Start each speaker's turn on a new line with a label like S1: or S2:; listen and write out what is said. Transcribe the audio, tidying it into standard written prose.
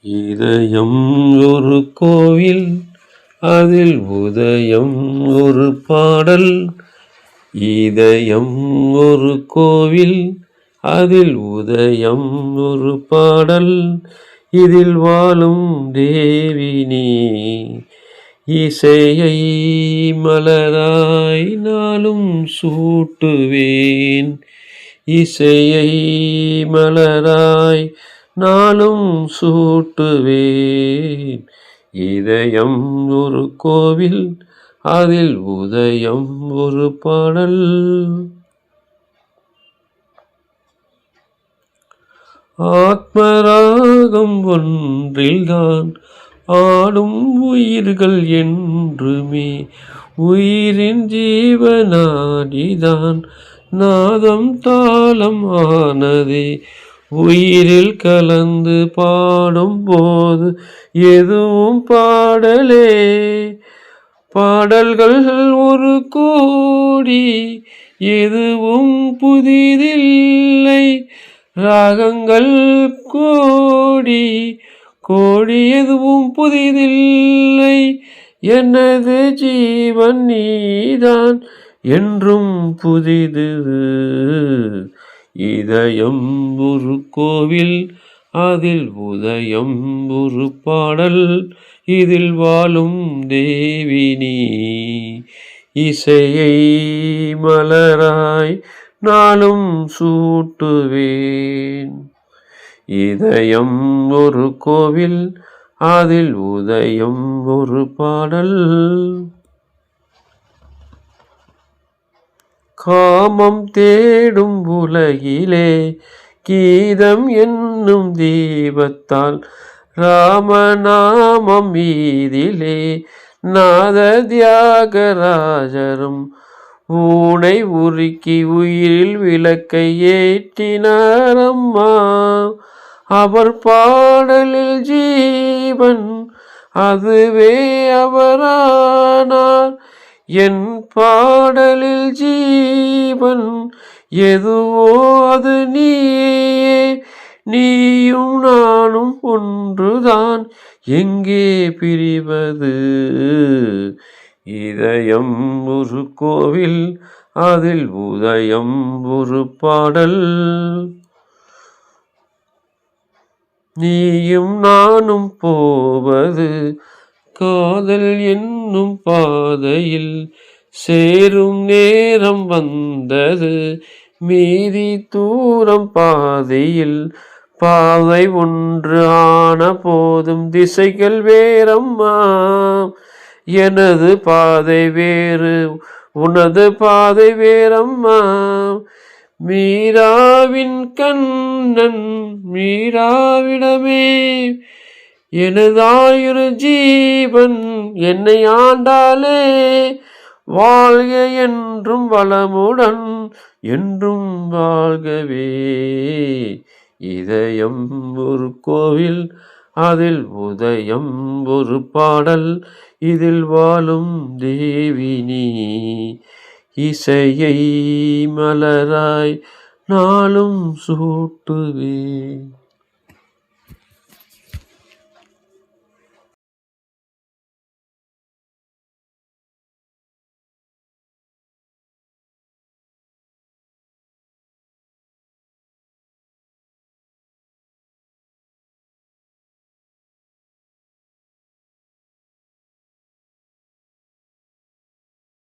S1: இதயம் ஒரு கோவில், அதில் உதயம் ஒரு பாடல். இதயம் ஒரு கோவில், அதில் உதயம் ஒரு பாடல். இதில் வாழும் தேவி நீ, இசையை மலராய் நாளும் சூட்டுவேன். இசையை மலராய் நாளும் சூட்டுவேன். இதயம் ஒரு கோவில், அதில் உதயம் ஒரு பாடல். ஆத்மராகம் ஒன்றில்தான் ஆடும் உயிர்கள் என்றுமே. உயிரின் ஜீவனாடிதான் நாதம் தாளம் ஆனதே. உயிரில் கலந்து பாடும் போது எதுவும் பாடலே. பாடல்கள் ஒரு கோடி, எதுவும் புதிதில்லை. ராகங்கள் கோடி கோடி, எதுவும் புதிதில்லை. எனது ஜீவன் நீதான், என்றும் புதிது. இதயம் ஒரு கோவில், அதில் உதயம் ஒரு பாடல். இதில் வாழும் தேவி நீ, இசையை மலராய் நாளும் சூட்டுவேன். இதயம் ஒரு கோவில், அதில் உதயம் ஒரு பாடல். காமம் தேடும் உலகிலே கீதம் என்னும் தீபத்தால் ராமநாமம் மீதிலே நாத தியாகராஜரும் ஊனை உருக்கி உயிரில் விளக்கை ஏற்றினாரம்மா. அவர் பாடலில் ஜீவன், அதுவே அவரானார். என் பாடலில் ஜீவன் எதுவோ அது நீயே. நீயும் நானும் ஒன்றுதான், எங்கே பிரிவது? இதயம் ஒரு கோவில், அதில் உதயம் ஒரு பாடல். நீயும் நானும் போவது காதல் என்னும் பாதையில். சேரும் நேரம் வந்தது, மீதி தூரம் பாதையில். பாதை ஒன்று ஆன போதும் திசைகள் வேறம்மா. எனது பாதை வேறு, உனது பாதை வேறம்மா. மீராவின் கண்ணன் மீராவிடமே எனதாயிரு ஜீவன் என்னை ஆண்டாலே. வாழ்க என்றும் வளமுடன், என்றும் வாழ்கவே. இதயம் ஒரு கோவில், அதில் உதயம் ஒரு பாடல். இதில் வாழும் தேவி நீ, இசையை மலராய் நாளும் சூட்டுவே.